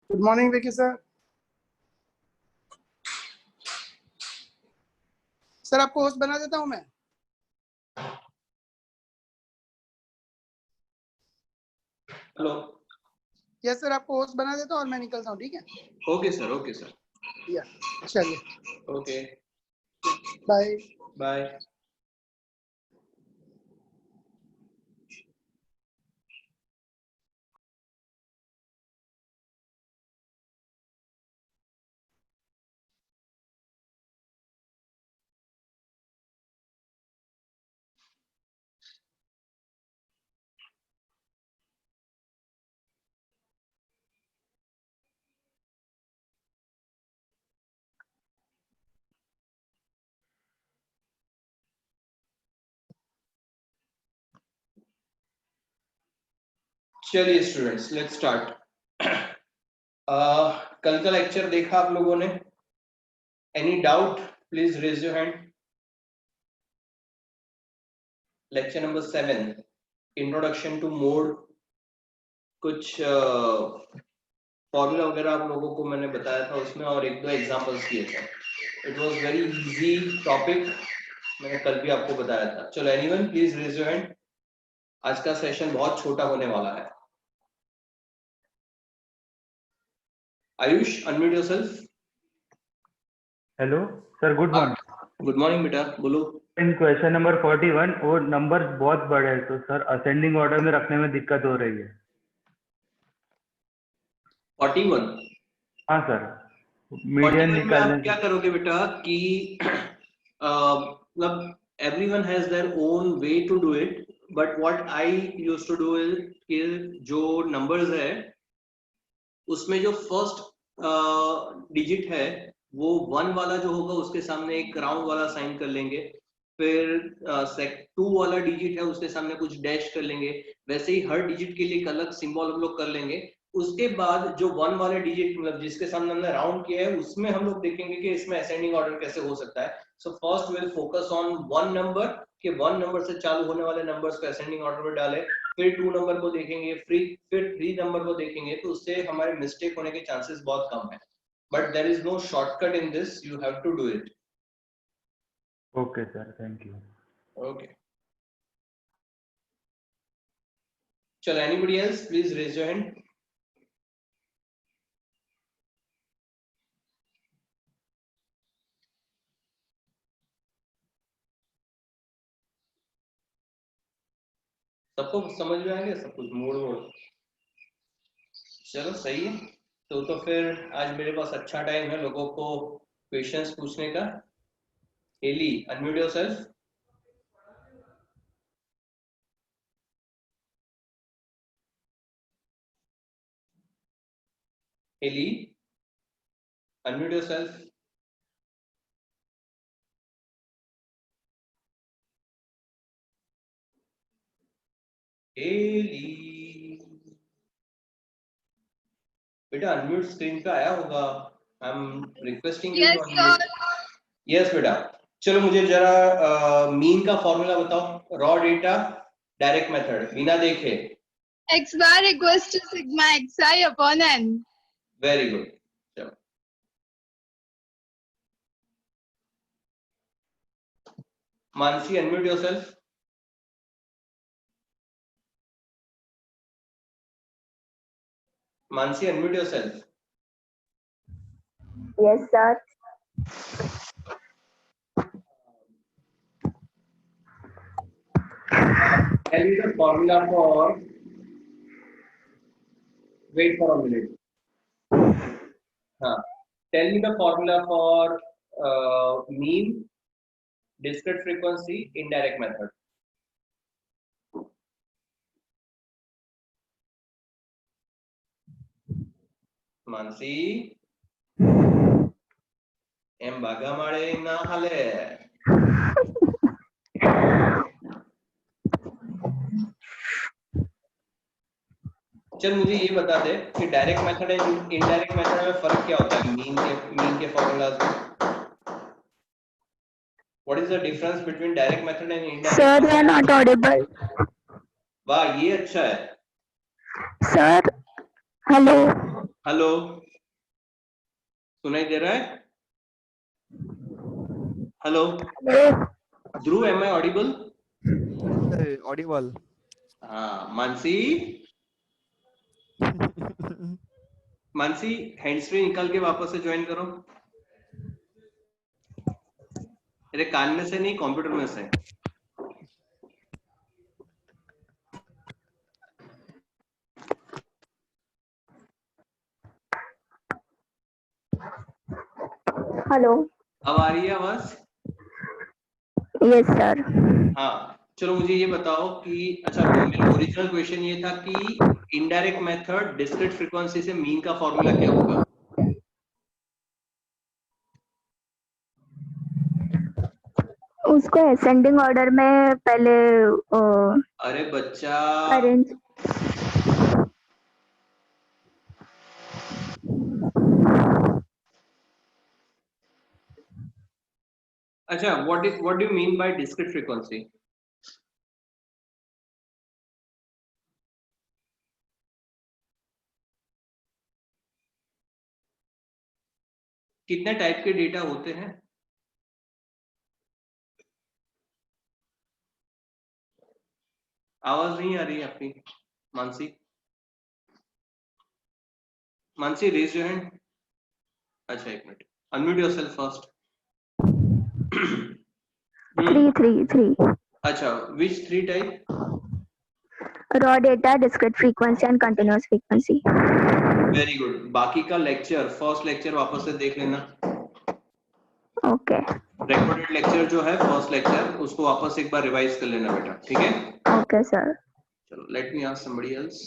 Good morning Vicky sir. Sir आपको host बना देता हूं मैं। हेलो। यस सर, आपको होस्ट बना देता हूं और मैं निकलता हूं, ठीक है? Okay sir, okay sir. या चलिए, ओके, बाय बाय। चलिए स्टूडेंट्स, लेट्स स्टार्ट। कल का लेक्चर देखा आप लोगों ने? Any doubt please raise your hand. Lecture number 7, introduction to mode. कुछ फॉर्मूला वगैरह आप लोगों को मैंने बताया था उसमें, और एक दो एग्जांपल्स दिए थे। It was very easy topic, मैंने कल भी आपको बताया था। चलो, anyone please raise your hand. आज का सेशन बहुत छोटा होने वाला है। Ayush, unmute yourself. Hello sir, good morning. Good morning बेटा, बोलो। इन क्वेश्चन नंबर 41 वो नंबर बहुत बड़े हैं, तो सर असेंडिंग ऑर्डर में रखने में दिक्कत हो रही है। 41? हाँ सर, मीडियन 41 में आप निकालने क्या करोगे बेटा कि मतलब everyone has their own way to do it, but what I used to do is कि जो नंबर्स है उसमें जो फर्स्ट डिजिट है वो 1 वाला जो होगा उसके सामने एक राउंड वाला साइन कर लेंगे। फिर 2 वाला डिजिट है उसके सामने कुछ डैश कर लेंगे। वैसे ही हर डिजिट के लिए एक अलग सिंबल हम लोग कर लेंगे। उसके बाद जो 1 वाले डिजिट मतलब जिसके सामने हमने राउंड किया है उसमें हम लोग देखेंगे कि इसमें असेंडिंग ऑर्डर कैसे हो सकता है। So first will focus on 1 number, कि 1 नंबर से चालू होने वाले नंबर्स को असेंडिंग ऑर्डर में डालें। फिर 2 नंबर को देखेंगे, फिर 3 नंबर को देखेंगे, तो उससे हमारे मिस्टेक होने के चांसेस बहुत कम है। But there is no shortcut in this, you have to do it. Okay sir, thank you. Okay, चलो, anybody else please raise your hand. सबको समझ में आ गया सब कुछ मोड़ मोड़? चलो सही है। तो फिर आज मेरे पास अच्छा टाइम है लोगों को क्वेश्चंस पूछने का। Heli, unmute yourself. Heli, unmute yourself. Heli, बेटा अनम्यूट स्क्रीन पे आया होगा। I am requesting you to unmute. Yes बेटा। चलो मुझे जरा मीन का फॉर्मूला बताओ। रॉ डेटा डायरेक्ट मेथड, बिना देखे। x bar equals to sigma xi upon n. Very good. चलो, Mansi, unmute yourself. Mansi, unmute yourself. Yes, sir. Tell me the formula for. Wait for a minute. Tell me the formula for mean, discrete frequency, indirect method. Mansi, एम बागा मारे ना हाले। चल मुझे ये बता दे कि डायरेक्ट मेथड और इनडायरेक्ट मेथड में फर्क क्या होता है मीन के फॉर्मूलाज में? What is the difference between direct method and indirect? Sir, you are not audible. वाह, ये अच्छा है। Sir, hello. हेलो, सुनाई दे रहा है? Hello Dhruv, am I audible? Audible. हाँ मानसी, मानसी हैंड्स फ्री निकाल के वापस से ज्वाइन करो। मेरे कान में से नहीं, कंप्यूटर में से। हेलो। अब आ रही है आवाज? Yes sir. हाँ चलो, मुझे ये बताओ कि अच्छा, मेरा ओरिजिनल क्वेश्चन ये था कि इनडायरेक्ट मेथड डिस्क्रीट फ्रीक्वेंसी से मीन का फॉर्मूला क्या होगा? उसको असेंडिंग ऑर्डर में पहले अरे बच्चा, अरेंज। अच्छा, what do you mean by discrete frequency? कितने टाइप के डेटा होते हैं? आवाज नहीं आ रही है आपकी Mansi. Mansi raise your hand. अच्छा एक minute, unmute yourself first. Three अच्छा, which 3 type? Raw data, discrete frequency and continuous frequency. Very good. बाकी का लेक्चर, फर्स्ट लेक्चर वापस से देख लेना। ओके रिकॉर्डेड लेक्चर जो है फर्स्ट लेक्चर, उसको वापस एक बार रिवाइज कर लेना बेटा, ठीक है? Okay sir. चलो, let me ask somebody else.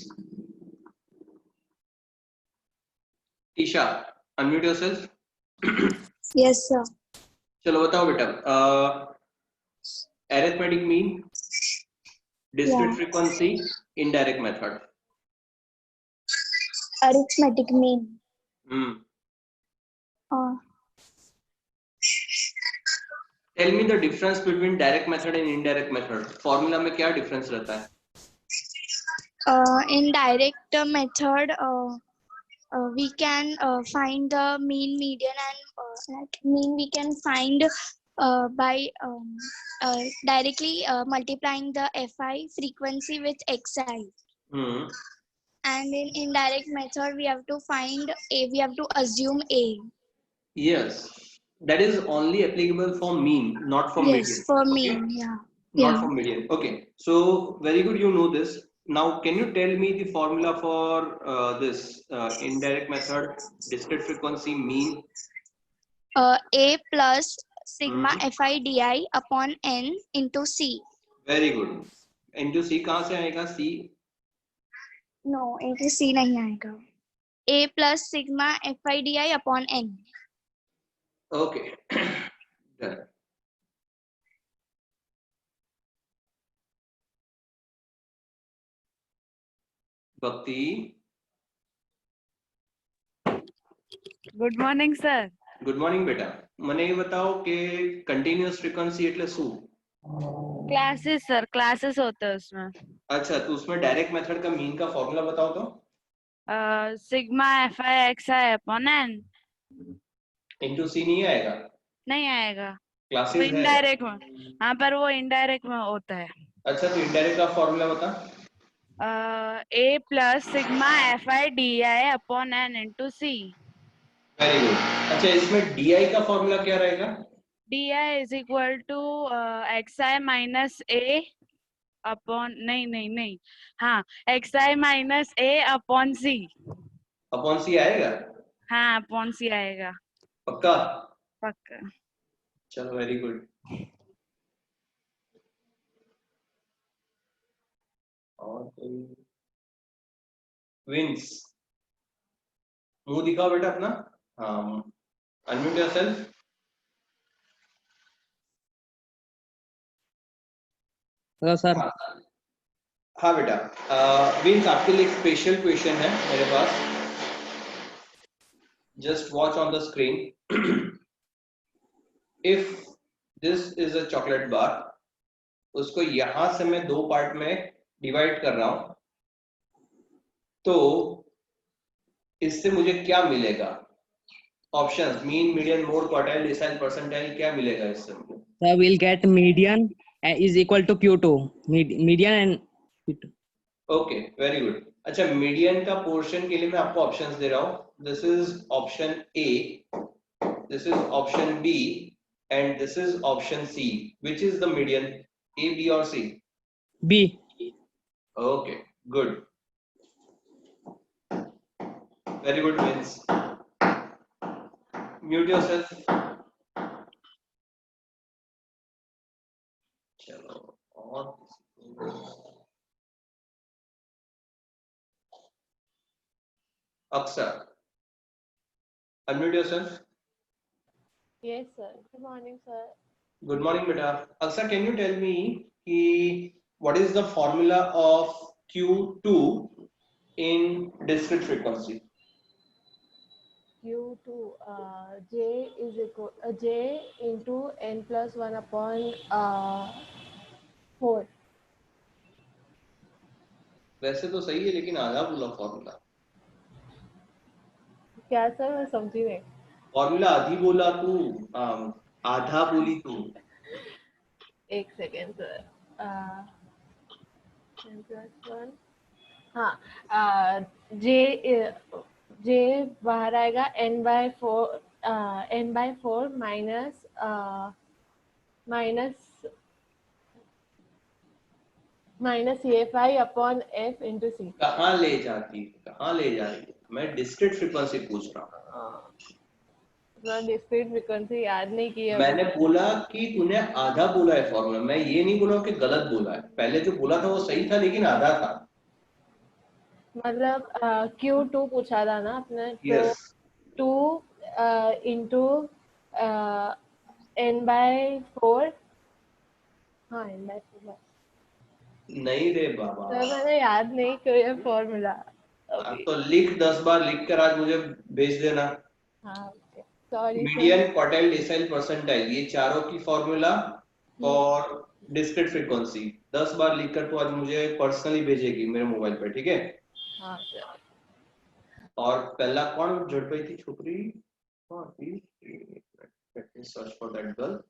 Isha, unmute yourself. Yes, sir. चलो बताओ बेटा, arithmetic mean, discrete Yeah. Frequency, indirect method. Arithmetic mean. Tell me the difference between direct method and indirect method. Formula में क्या difference रहता है? In direct method, we can find the mean, median, and mean we can find by directly multiplying the fi frequency with xi. And in indirect method, we have to find a. We have to assume a. Yes, that is only applicable for mean, not for Yes, median. for Okay? mean. Yeah. Not Yeah. for median. Okay, so very good, you know this. Now can you tell me the formula for this indirect method, discrete frequency, mean? A plus sigma fi di upon n into c. Very good. into c कहाँ से आएगा? c? No, into c नहीं आएगा. A plus sigma fi di upon n. Okay. Done. भक्ति, good morning sir. Good morning બેટા. મને એ बताओ કે continuous frequency એટલે શું? क्लासेस सर, क्लासेस होते हैं उसमें. अच्छा, तो उसमें डायरेक्ट मेथड का मीन का फॉर्मूला बताओ तो। Sigma fi xi upon n. into c नहीं आएगा? नहीं आएगा, वो क्लासेस है। इनडायरेक्ट में. हाँ, पर वो इनडायरेक्ट में होता है. अच्छा, तो इनडायरेक्ट का फॉर्मूला बता। A plus sigma fi di upon n into c. Very good. अच्छा, इसमें di का फॉर्मूला क्या रहेगा? di is equal to xi minus a upon नहीं हाँ, xi minus a upon c. Upon c आएगा? हाँ, upon c आएगा. पक्का? पक्का. चलो, वेरी गुड। और कोई? विंस, मुंह दिखाओ बेटा अपना। हाँ, अनम्यूट योरसेल्फ। Hello sir. हाँ बेटा, विंस आपके लिए एक स्पेशल क्वेश्चन है मेरे पास। Just watch on the screen. If this is a chocolate bar, उसको यहां से मैं 2 पार्ट में डिवाइड कर रहा हूं, तो इससे मुझे क्या मिलेगा? Options mean, median, mode, quartile, decile, percentile, क्या मिलेगा इससे मुझे? Sir, we'll get median is equal to Q2. Median and Q2. Okay, very good. अच्छा, मीडियन का पोर्शन के लिए मैं आपको ऑप्शंस दे रहा हूं। This is option A, this is option B and this is option C. Which is the median, A, B और C? B. Okay, good, very good means. Mute yourself. चलो, और अक्सर, unmute yourself. Yes, sir. Good morning, sir. Good morning, beta. Aksar, can you tell me what is the formula of Q2 in discrete frequency? Q2, J is equal J into n plus 1 upon 4. वैसे तो सही है, लेकिन आधा बोला formula. क्या sir, मैं समझी नहीं। फॉर्मूला आधी बोला तू, आधा बोली तू। एक सेकेंड सर। n plus 1, हाँ, J बाहर आएगा n by 4 minus EFI upon F into C। कहाँ ले जाती, कहाँ ले जा रही है? मैं डिस्क्रीट फ्रीक्वेंसी पूछ रहा हूँ। डिस्क्रीट फ्रीक्वेंसी याद नहीं की है। मैंने बोला कि तूने आधा बोला है फॉर्मूला, मैं ये नहीं बोला कि गलत बोला है। पहले जो बोला था वो सही था, लेकिन आधा था। मतलब Q2 पूछा था ना आपने, Yes. तो 2 इंटू n by 4। हाँ, n by 4। नहीं रे बाबा, सर मैंने याद नहीं किया फॉर्मूला। तो लिख 10 बार लिख कर आज मुझे भेज देना। हाँ, sorry. Median, quartile, decile, percentile, ये चारों की फॉर्मूला और डिस्क्रीट फ्रीक्वेंसी 10 बार लिखकर तो आज मुझे पर्सनली भेजेगी मेरे मोबाइल पे, ठीक है? हाँ सर। और पहला कौन झड़पई थी छोकरी? कौन थी? Let me search for that girl.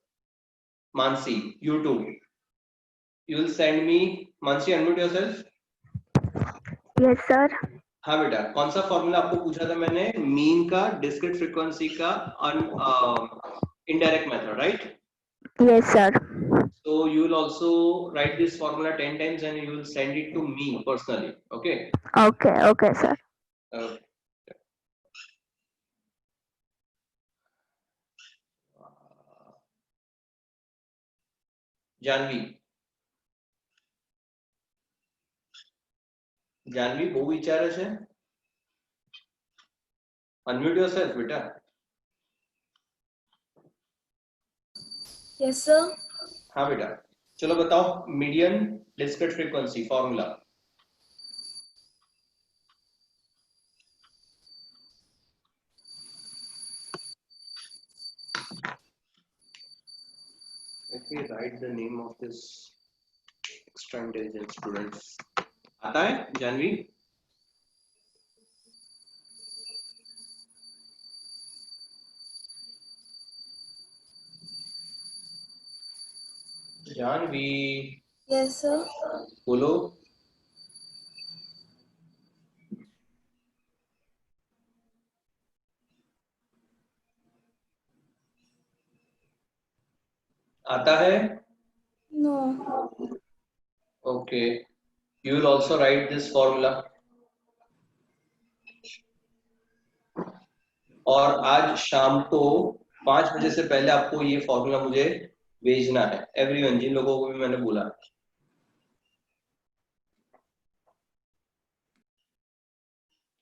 Mansi, you too. You will send me, Mansi, unmute yourself. Yes, sir. हाँ बेटा, कौन सा फॉर्मूला आपको पूछा था मैंने? मीन का, डिस्क्रीट फ्रीक्वेंसी का, indirect method, right? Yes, sir. So you will also write this formula 10 times and you will send it to me personally, okay? Okay, okay, sir. Okay. Janvi, Janvi બહુ વિચારે છે? Unmute yourself बेटा. Yes, sir. हाँ बेटा, चलो बताओ median discrete frequency formula. Let me write the name of this extra intelligent student. आता है जानवी? Janvi, Yes, sir. बोलो। आता है? No. Okay. You will also write this formula. और आज शाम को 5 बजे से पहले आपको ये फॉर्मूला मुझे भेजना है। एवरीवन, जिन लोगों को भी मैंने बोला।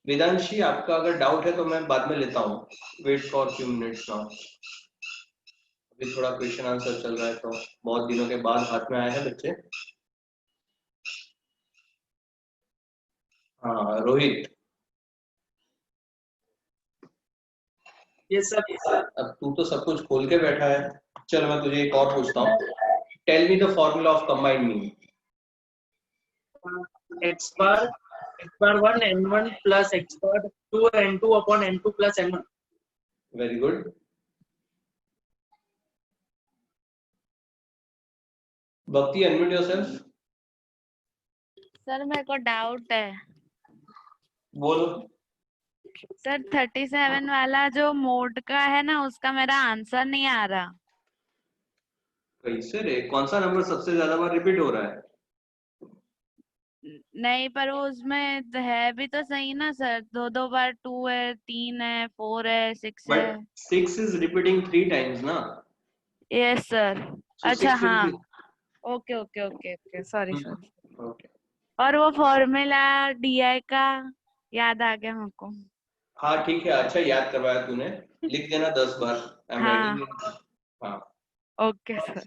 वेदांशी, आपका अगर डाउट है तो मैं बाद में लेता हूँ। Wait for few minutes now. अभी थोड़ा क्वेश्चन आंसर चल रहा है तो बहुत दिनों के बाद हाथ में आए हैं बच्चे। हाँ रोहित। Yes, sir. अब तू तो सब कुछ खोल के बैठा है। चलो मैं तुझे एक और पूछता हूँ। Tell me the formula of combined mean. X bar x bar 1 n1 plus x bar 2 n2 upon n2 plus n1. Very good. Bhakti, unmute yourself. Sir मेरे को डाउट है बोलो. सर 37 वाला जो मोड का है ना उसका मेरा आंसर नहीं आ रहा. कैसे रे? कौन सा नंबर सबसे ज्यादा बार रिपीट हो रहा है? नहीं पर वो उसमें है भी तो सही ना सर. दो बार 2 है, 3 है, 4 है, 6 है. But 6 is repeating 3 times ना. Yes sir. So अच्छा 6 will हाँ. be. Okay okay okay okay sorry sir. Okay. और वो फॉर्मूला DI का याद आ गया मेरे को. हाँ ठीक है, अच्छा याद करवाया तूने. लिख देना 10 बार. I'm हाँ. writing it. हाँ. Okay sir.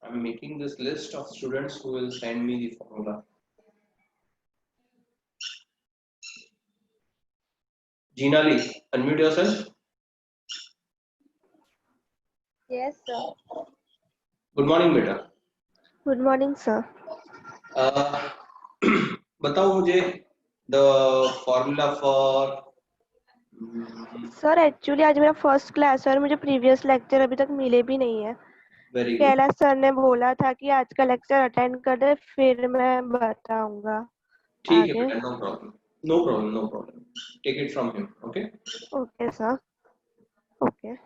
I'm making this list of students who will send me the formula. Jinali, unmute yourself. Yes, sir. Good morning, beta. Good morning, sir. बताओ मुझे the formula for. Sir actually आज मेरा first class है और मुझे previous lecture अभी तक मिले भी नहीं है. Very good. कैलाश सर ने बोला था कि आज का लेक्चर अटेंड कर दे फिर मैं बताऊंगा. ठीक है आगे. बेटा, no problem. No problem, no problem. Take it from him, okay? Okay sir. Okay.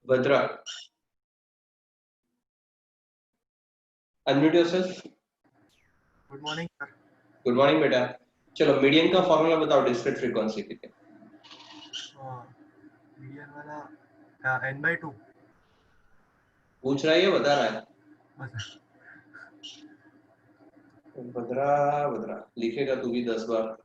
Badra, unmute yourself. Good morning, sir. Good morning बेटा. चलो मीडियन का फॉर्मूला बताओ डिस्क्रीट फ्रीक्वेंसी के लिए. मीडियन वाला n/2. पूछ रहा है या बता रहा है? बस. बदरा बदरा लिखेगा तू भी 10 बार.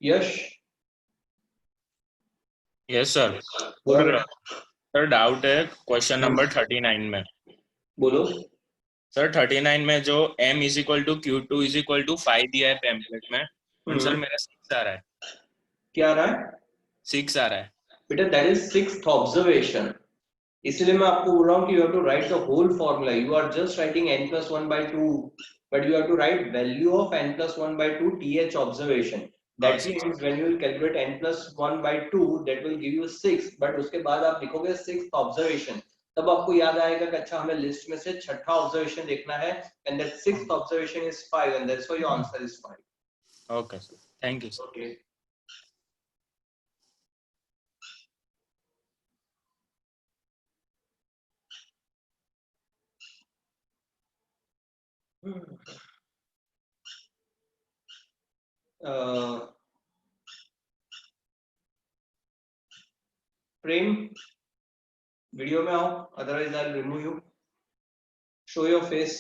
Yash. Yes sir. Sir doubt है क्वेश्चन नंबर 39 में. बोलो. सर 39 में जो m is equal to Q2 is equal to 5 दिया है पैम्पलेट में, पर सर मेरा 6 आ रहा है. क्या आ रहा है? 6 आ रहा है. बेटा दैट इज 6th ऑब्जर्वेशन. इसलिए मैं आपको बोल रहा हूँ कि you have to write the whole formula. You are just writing n+1/2, but you have to write value of n+1/2 th observation. That means when you will calculate n+1/2, that will give you 6. But उसके बाद आप लिखोगे 6th observation. तब आपको याद आएगा कि अच्छा हमें लिस्ट में से छठा ऑब्जर्वेशन देखना है, and that 6th observation is 5, and that's why your answer is 5. Okay sir. Thank you sir. Okay. Prem video में आओ, otherwise I will remove you. Show your face.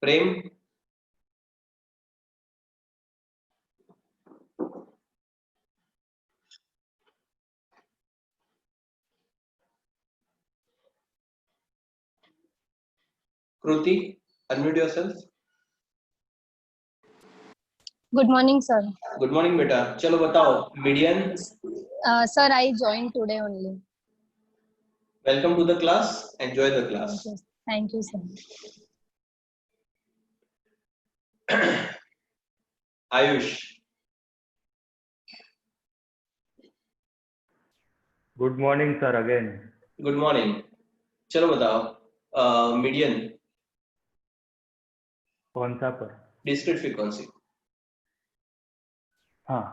Prem. Kriti, unmute yourself. Good morning, sir. Good morning बेटा. चलो बताओ median. Sir, I joined today only. Welcome to the class. Enjoy the class. Thank you, sir. Ayush. Good morning, sir. Again. Good morning. चलो बताओ median. कौन सा पर? Discrete frequency. हाँ.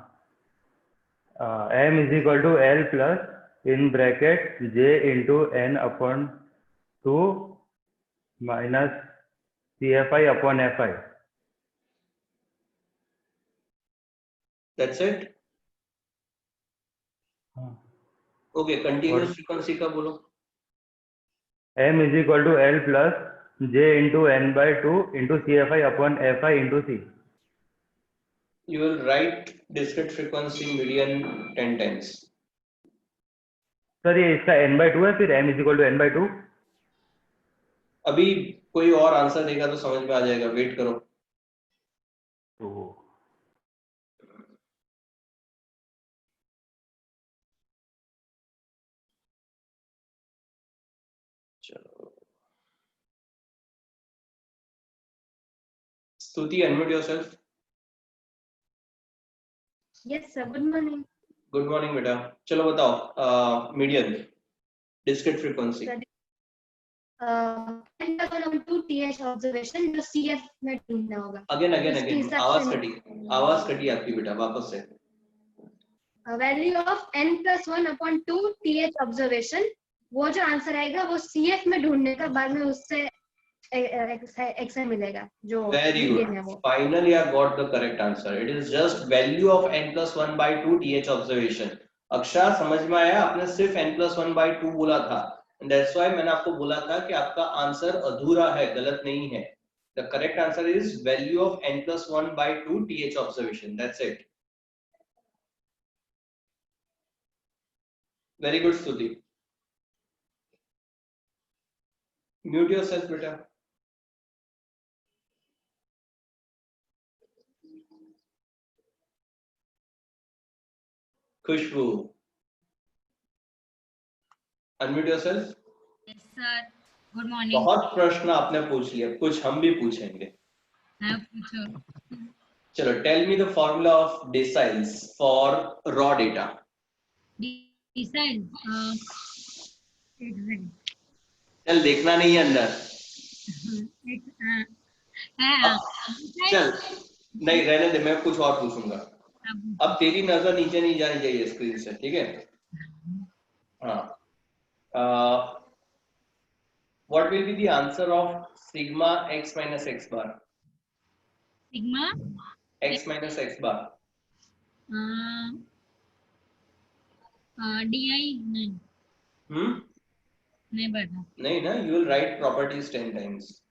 m is equal to L plus in bracket j into n upon 2 minus CFI upon FI. That's it. Okay, continuous frequency का बोलो. m is equal to L plus j into n by 2 into CFI upon FI into C. You will write discrete frequency median 10 times. Sir ये इसका n/2 है, फिर m = n/2. अभी कोई और answer देगा तो समझ में आ जाएगा, वेट करो. चलो स्तुति, unmute yourself. Yes, sir. Good morning. Good morning बेटा. चलो बताओ median discrete frequency. n+1/2 TH observation जो CF में ढूंढना होगा. अगेन इसके हिसाब आवाज कटी आपकी बेटा, वापस से. Value of n+1/2 TH observation, वो जो आंसर आएगा वो CF में ढूंढने का, बाद में उससे XI मिलेगा जो वेरी median है गुड. वो. Finally I got the correct answer. It is just value of n+1/2 TH observation. Aksha समझ में आया? आपने सिर्फ n+1/2 बोला था. That's why मैंने आपको बोला था कि आपका आंसर अधूरा है, गलत नहीं है. The correct answer is value of n+1/2 TH observation. That's it. Very good, Stuti. Mute yourself, beta. Khushbu. Unmute yourself. Yes, sir. Good morning. बहुत प्रश्न आपने पूछ लिया, कुछ हम भी पूछेंगे. हाँ, पूछो. चलो, tell me the formula of deciles for raw data. Deciles. चल देखना नहीं है अंदर. चल नहीं रहने दे, मैं कुछ और पूछूंगा. अब तेरी नजर नीचे नहीं जानी चाहिए स्क्रीन से, ठीक है? हाँ. What will be the answer of sigma x minus x bar? Sigma x minus x bar. DI नहीं. नहीं पता. नहीं ना, you will write properties 10 times.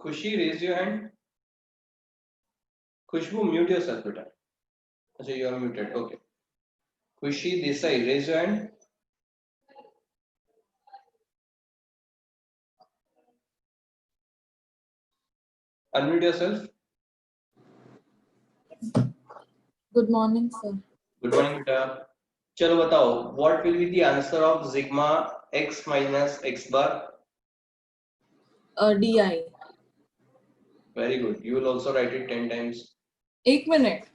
Khushi, raise your hand. Khushbu, mute yourself, beta. Okay, you are muted. Okay. Khushi Desai, raise your hand. Unmute yourself. Good morning, sir. Good morning, beta. चलो बताओ, what will be the answer of sigma x minus x bar? DI. Very good. You will also write it 10 times. 1 minute.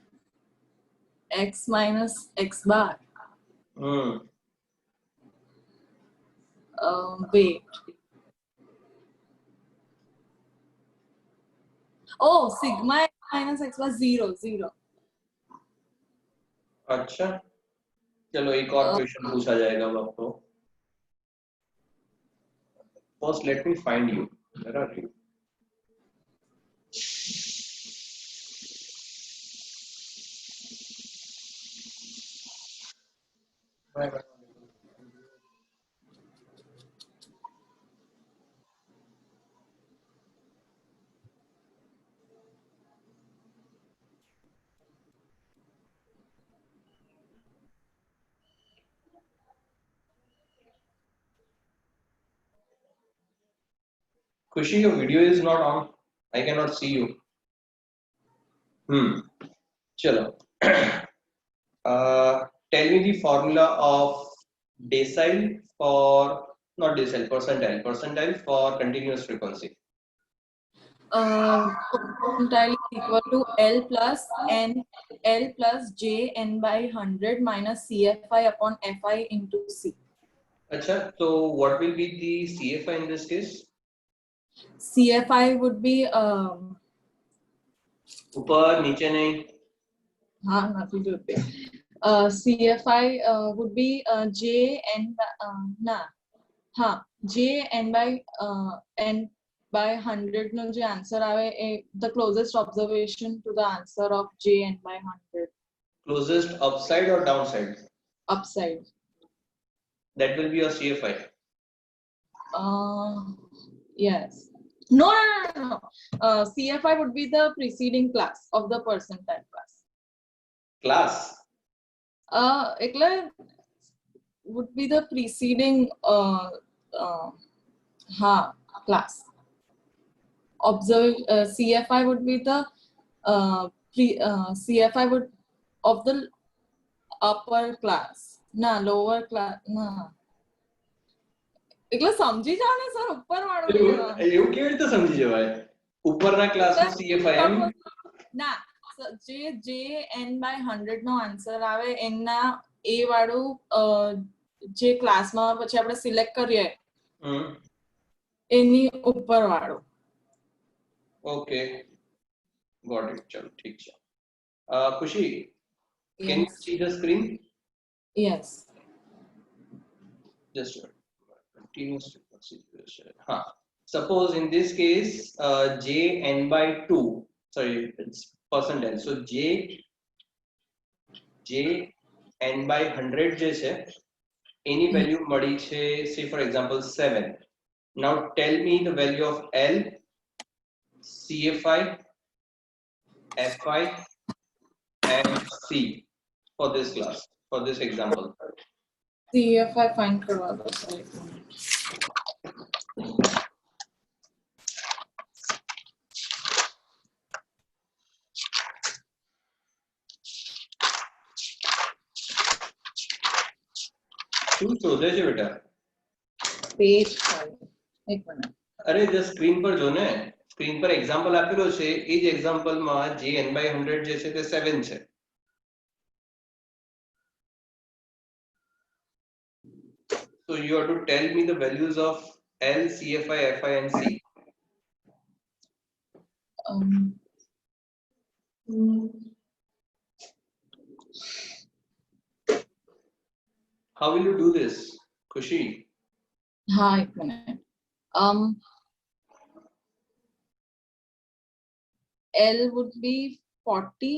X minus x bar. Wait. Oh, sigma x minus x bar 0, 0. अच्छा, चलो एक और question पूछा जाएगा अब आपको. First, let me find you. Where are you? Bye. Khushi, your video is not on. I cannot see you. Chalo. Tell me the formula of decile for, not decile, percentile for continuous frequency. Percentile is equal to L plus J n by 100 minus CFI upon FI into C. Acha, so what will be the CFI in this case? CFI would be ऊपर नीचे नहीं. हाँ, nothing to do. CFI would be J n J n by n by 100 નો જે answer આવે એ the closest observation to the answer of J n by 100. Closest upside or downside? Upside. That will be your CFI. Yes. No. CFI would be the preceding class of the percentile class. Class? એટલે would be the preceding class. CFI would be the CFI would of the upper class. Lower class. એટલે સમજી જાઓ ને sir ઉપર વાળું એવું કેવી રીતે સમજી જવાય ઉપરના ક્લાસમાં CFI ના જે n by 100 નો આન્સર આવે એના એ વાળું જે ક્લાસમાં પછી આપણે સિલેક્ટ કરીએ એની ઉપર વાળું. Okay got it. ચલો ઠીક છે. ખુશી, can you see the screen? Yes. Just continuous frequency. Suppose in this case J n by 2, sorry, it's percentile. So J n by 100 જે છે એની value મળી છે, say for example 7. Now tell me the value of L, CFI, FI and C for this class, for this example. CFI find करवा दो sir. શું શોધે છે બેટા? પેજ 5. એક મિનિટ. અરે જે સ્ક્રીન પર જો ને, સ્ક્રીન પર એક્ઝામ્પલ આપેલો છે એ જ એક્ઝામ્પલમાં જે n by 100 જે છે તે 7 છે. So you have to tell me the values of L, CFI, FI and C. How will you do this, Khushi? हाँ एक मिनट. L would be 40.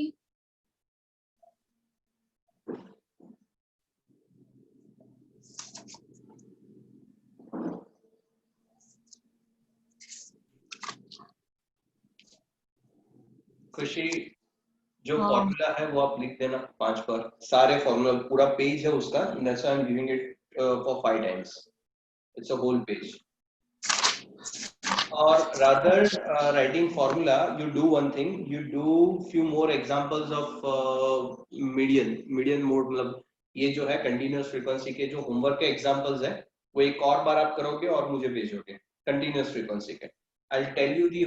खुशी, जो फॉर्मूला है वो आप लिख देना 5 पर. सारे फॉर्मूला पूरा पेज है उसका. That's why I'm giving it for 5 times. It's a whole page. Or rather writing formula, you do one thing. You do few more examples of median mode. मतलब ये जो है continuous frequency के जो homework के examples है वो एक और बार आप करोगे और मुझे भेजोगे continuous frequency के. I'll tell you the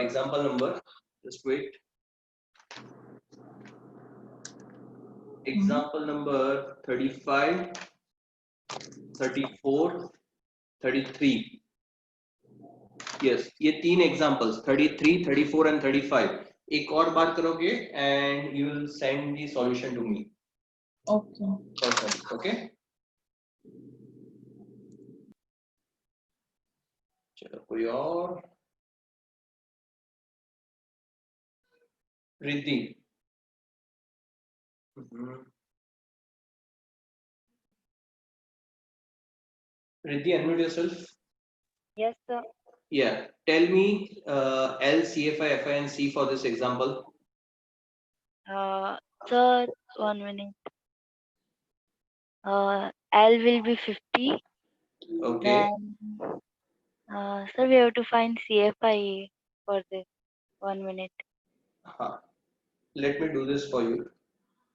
example number. Just wait. Example number 35, 34, 33. Yes, ये 3 examples 33, 34 and 35. एक और बार करोगे and you will send the solution to me. Okay. Okay. चलो कोई और? Riddhi. Riddhi, unmute yourself. Yes, sir. Yeah. Tell me L, CFI, FI and C for this example. Sir, 1 minute. L will be 50. Okay. Then, sir, we have to find CFI for this. 1 minute. Let me do this for you.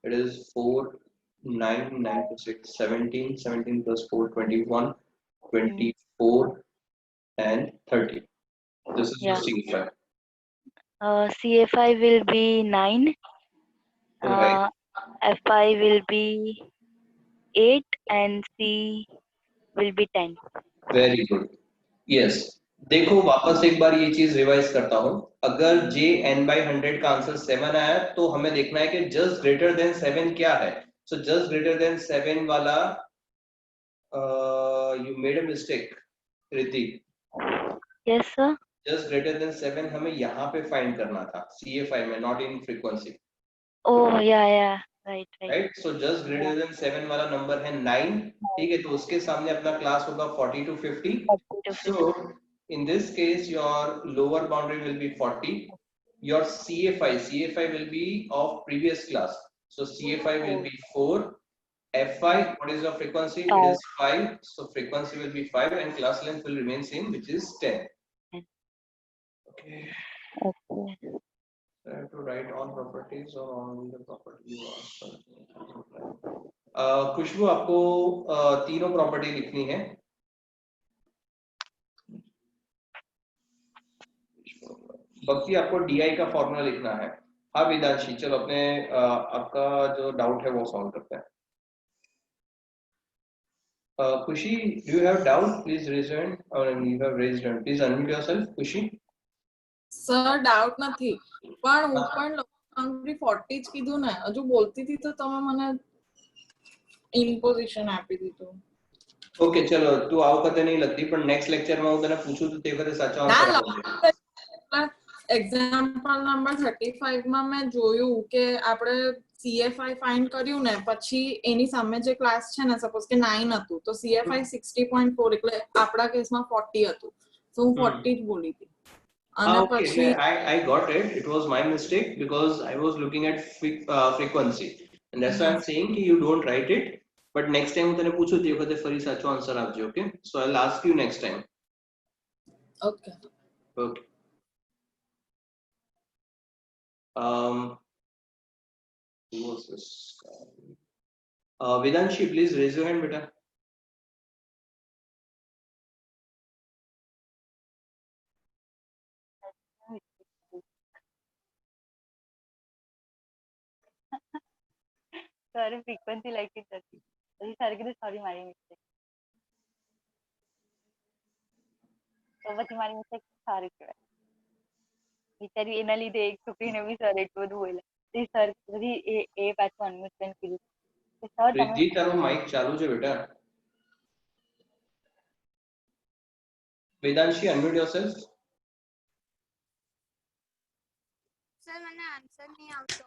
It is 4, 9, 9 plus 6, 17, 17 plus 4, 21, 24 and 30. This is your CFI. CFI will be 9. Right. FI will be 8 and C will be 10. Very good. Yes. देखो वापस एक बार ये चीज revise करता हूँ. अगर J n by 100 का answer 7 आया तो हमें देखना है कि just greater than 7 क्या है. So just greater than 7 वाला you made a mistake, Ritik. Yes, sir. Just greater than 7 हमें यहाँ पे find करना था CA5 में, not in frequency. Oh, yeah. Right. Right? So just greater than 7 वाला number है 9. ठीक है, तो उसके सामने अपना class होगा 40 to 50. So in this case your lower boundary will be 40. Your CA5 will be of previous class. So CA5 will be 4. F5, what is your frequency? It is 5. So frequency will be 5 and class length will remain same, which is 10. Okay. I have to write all properties or only the property you asked. खुशबू आपको तीनों property लिखनी है. बाकी आपको DI का formula लिखना है. हाँ वेदांशी, चलो अपने आपका जो डाउट है वो सॉल्व करते हैं. Kushi, do you have doubt? Please raise your hand. Or you have raised hand. Please unmute yourself, Kushi. Sir doubt નથી, પણ હું પણ બાઉન્ડ્રી 40 જ કીધું ને, હજુ બોલતી હતી તો તમે મને ઇમ્પોઝિશન આપી દીધું. ઓકે ચલો, તું આ વખતે નહીં લખતી, પણ નેક્સ્ટ લેક્ચરમાં હું તને પૂછું તો તે વખતે સાચો આન્સર આપજે. એક્ઝામ્પલ નંબર 35 માં મેં જોયું કે આપણે CA5 ફાઇન્ડ કર્યું ને, પછી એની સામે જે ક્લાસ છે ને, સપોઝ કે 9 હતું, તો CA5 60.4 એટલે આપણા કેસમાં 40 હતું, તો હું 40 જ બોલી હતી. Okay, I got it. It was my mistake because I was looking at frequency, and that's why I'm saying you don't write it. But next time तने पूछो तो ये कहते फरी साचो answer आपजे. Okay, so I'll ask you next time. Okay. Who was this? Vedanshi, please raise your hand, beta. Sorry, frequency like it does. Sorry, my mistake. So what my mistake? Sorry, sir. बिचारी एना લીધે એક છોકરીને બી sir એટલું બધું બોલ્યા. તે sir બધી એ પાછું અનમ્યુટ કર્યું. સર रिद्धि તારો માઈક ચાલુ છે બેટા. Vedanshi, unmute yourself. સર મને આન્સર નહીં આવતો.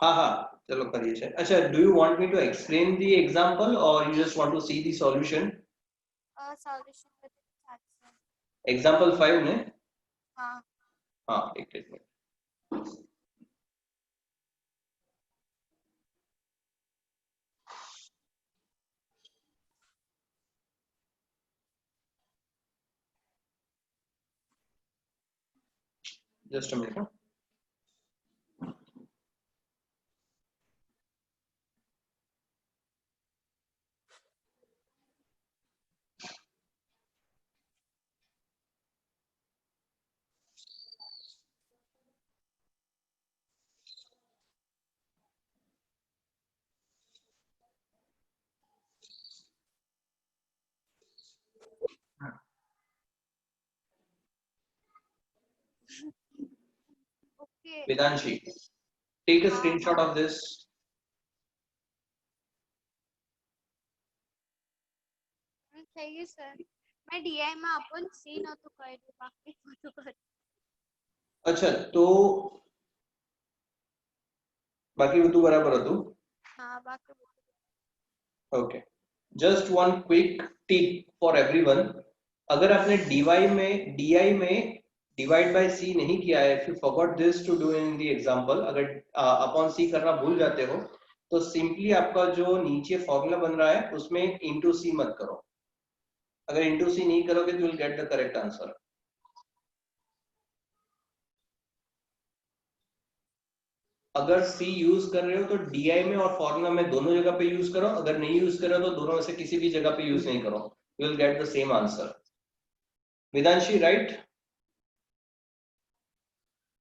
हाँ चलो करिए છે. अच्छा, do you want me to explain the example or you just want to see the solution? Solution with answer. Example 5 ने. हाँ एक minute. Just a minute. Okay. Vedanshi, take a screenshot of this. Thank you, sir. मैं DI में अपन C नહોતું કર્યું, બાકી બધું કર્યું. अच्छा, तो बाकी બધું બરાબર હતું? हाँ, બાકી બધું. Okay. Just one quick tip for everyone. अगर आपने DI में divide by C नहीं किया है, if you forgot this to do in the example, अगर upon C करना भूल जाते हो, तो simply आपका जो नीचे फॉर्मूला बन रहा है उसमें into C मत करो. अगर into C नहीं करोगे तो you will get the correct answer. अगर C यूज कर रहे हो तो DI में और फॉर्मूला में दोनों जगह पे यूज करो. अगर नहीं यूज कर रहे हो तो दोनों में से किसी भी जगह पे यूज नहीं करो. You will get the same answer. Vedanshi, right?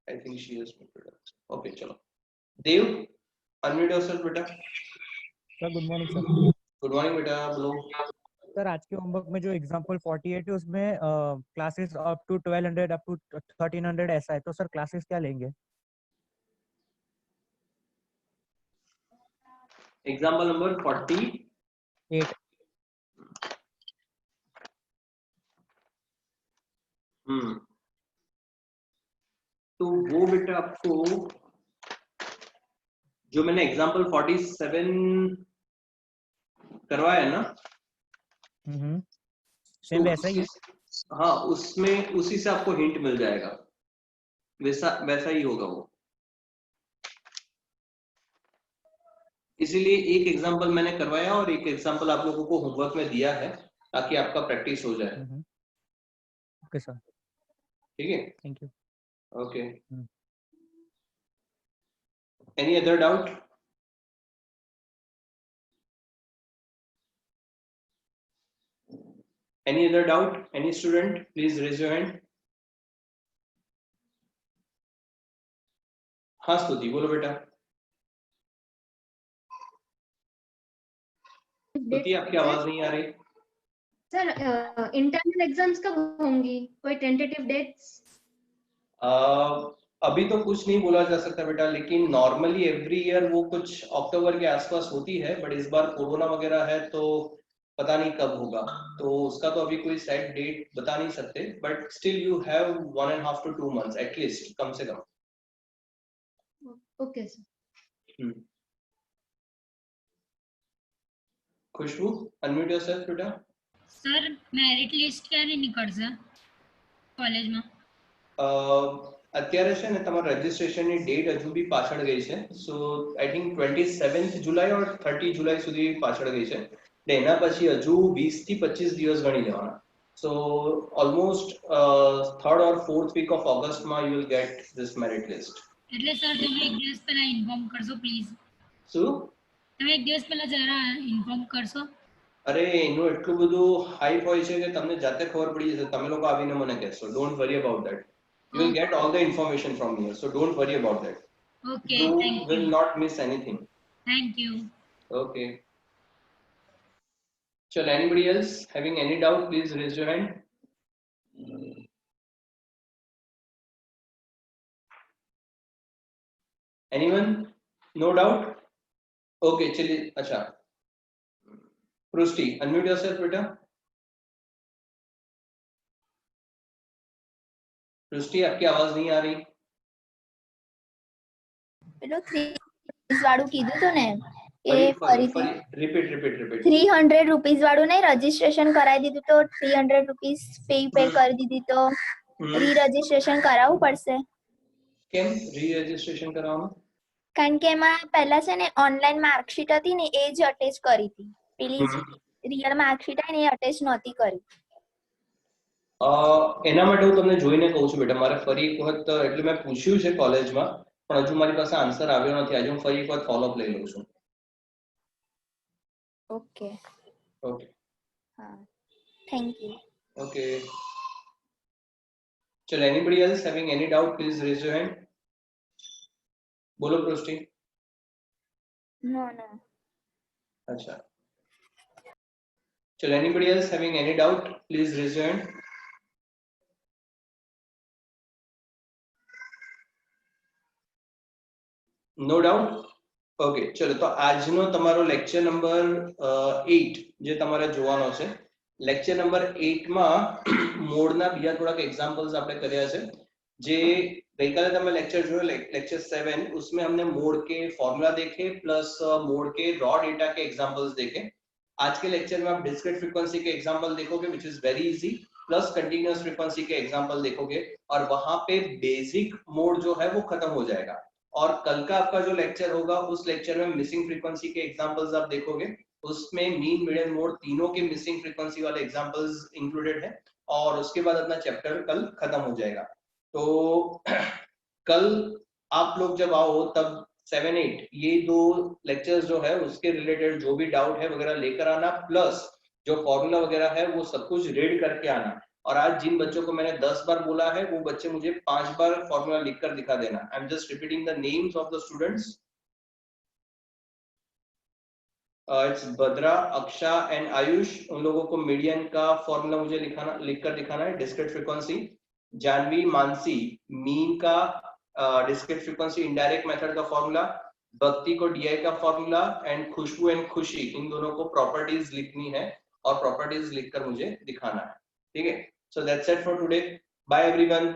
I think she has muted us. Okay, चलो. Dev, unmute yourself, बेटा. Sir good morning sir. Good morning, बेटा. बोलो. सर आज के होमवर्क में जो एग्जांपल 48 है उसमें classes up to 1200 up to 1300 ऐसा है, तो सर क्लासेस क्या लेंगे? Example number 48. तो वो बेटा आपको जो मैंने एग्जाम्पल 47 करवाया है ना, सेम वैसा ही है। हाँ, उसमें उसी से आपको हिंट मिल जाएगा, वैसा ही होगा वो। इसीलिए एक एग्जाम्पल मैंने करवाया और एक एग्जाम्पल आप लोगों को होमवर्क में दिया है ताकि आपका प्रैक्टिस हो जाए। ओके सर, ठीक है, thank you. Okay, any other doubt? Any other doubt? Any student? Please raise your hand. हाँ स्तुति, बोलो बेटा। स्तुति, आपकी आवाज नहीं आ रही। सर इंटरनल एग्जाम्स कब होंगी, कोई टेंटेटिव डेट्स? अभी तो कुछ नहीं बोला जा सकता बेटा, लेकिन नॉर्मली एवरी ईयर वो कुछ अक्टूबर के आसपास होती है, बट इस बार कोरोना वगैरह है तो पता नहीं कब होगा, तो उसका तो अभी कोई सेट डेट बता नहीं सकते, but still you have 1.5 to 2 months at least, कम से कम। Okay sir. Khushboo, unmute yourself बेटा। सर मेरिट लिस्ट ક્યારે નીકળશે કોલેજમાં? અત્યારે છે ને તમારા રજિસ્ટ્રેશનની ડેટ હજુ બી પાછળ ગઈ છે, સો આઈ થિંક 27th જુલાઈ और 30 जुलाई સુધી પાછળ ગઈ છે, એટલે એના પછી હજુ 20 થી 25 દિવસ ગણી લેવાના, સો almost 3rd or 4th week of August માં you will get this merit list. એટલે સર તમે એક દિવસ પહેલા ઇન્ફોર્મ કરશો પ્લીઝ? શું? તમે એક દિવસ પહેલા જરા ઇન્ફોર્મ કરશો? અરે એનું એટલું બધું હાઈપ હોય છે કે તમને જાતે ખબર પડી જશે, તમે લોકો આવીને મને કહેશો, don't worry about that. You will get all the information from here, so don't worry about that. Okay, you thank you. will not miss anything. Thank you. Okay. Shall anybody else having any doubt, please raise your hand. Anyone? No doubt? Okay, chलिए, अच्छा, Prusti, unmute yourself बेटा। पृष्टि, आपकी आवाज नहीं आ रही। પેલો 3 વાળું કીધું તો ને એ ફરીથી रिपीट 300 રૂપીસ વાળું નહીં, રજીસ્ટ્રેશન કરાવી દીધું તો 300 રૂપીસ ફી પે કરી દીધી તો રી રજીસ્ટ્રેશન કરાવવું પડશે? કેમ રી રજીસ્ટ્રેશન કરાવવાનું? કારણ કે એમાં પહેલા છે ને ઓનલાઈન માર્કશીટ હતી ને એ જ અટેચ કરી હતી, પેલી રિયલ માર્કશીટ है ને એ અટેચ નહોતી કરી। એના માટે હું તમને જોઈને કહું છું બેટા, મારે ફરી એક વખત એટલે મેં પૂછ્યું છે કોલેજમાં, પણ હજુ મારી પાસે આન્સર આવ્યો નથી, આજે હું ફરી એક વખત ફોલો અપ લઈ લઉં છું। ઓકે ઓકે, હા, થેન્ક યુ। ઓકે, चल anybody else having any doubt, please raise your hand. बोलो पृष्टि। नो अच्छा, चल anybody else having any doubt, please raise your hand. No doubt? Okay, चलो तो આજનો તમારો લેક્ચર નંબર 8 જે તમારે જોવાનો છે, લેક્ચર નંબર 8 માં મોડના બીજા થોડાક એક્ઝામ્પલ્સ આપણે કર્યા છે, જે ગઈકાલે તમે લેક્ચર જોયો લેક્ચર 7, उसमें हमने मोड के फॉर्मूला देखे प्लस मोड के रॉ डेटा के एग्जांपल्स देखे। आज के लेक्चर में आप डिस्क्रीट फ्रीक्वेंसी के एग्जांपल देखोगे which is very easy, plus continuous frequency के एग्जांपल देखोगे, और वहां पे बेसिक मोड जो है वो खत्म हो जाएगा। और कल का आपका जो लेक्चर होगा उस लेक्चर में मिसिंग फ्रीक्वेंसी के एग्जांपल्स आप देखोगे, उसमें मीन मीडियन मोड तीनों के मिसिंग फ्रीक्वेंसी वाले एग्जांपल्स इंक्लूडेड है, और उसके बाद अपना चैप्टर कल खत्म हो जाएगा। तो कल आप लोग जब आओ तब 7-8 ये दो लेक्चर्स जो है उसके रिलेटेड जो भी डाउट है वगैरह लेकर आना, प्लस जो फॉर्मूला वगैरह है वो सब कुछ रीड करके आना। और आज जिन बच्चों को मैंने 10 बार बोला है वो बच्चे मुझे 5 बार फॉर्मूला लिखकर दिखा देना। I am just repeating the names of the students. It's Bhadra, अक्षा and Ayush. उन लोगों को मीडियन का फॉर्मूला मुझे लिखकर दिखाना है, discrete frequency. Janvi, Mansi, mean का डिस्क्रीट फ्रीक्वेंसी इनडायरेक्ट मेथड का फॉर्मूला। भक्ति को DI का फॉर्मूला एंड खुशबू एंड खुशी इन दोनों को प्रॉपर्टीज लिखनी है और प्रॉपर्टीज लिखकर मुझे दिखाना है, ठीक है। So that's it for today, bye everyone.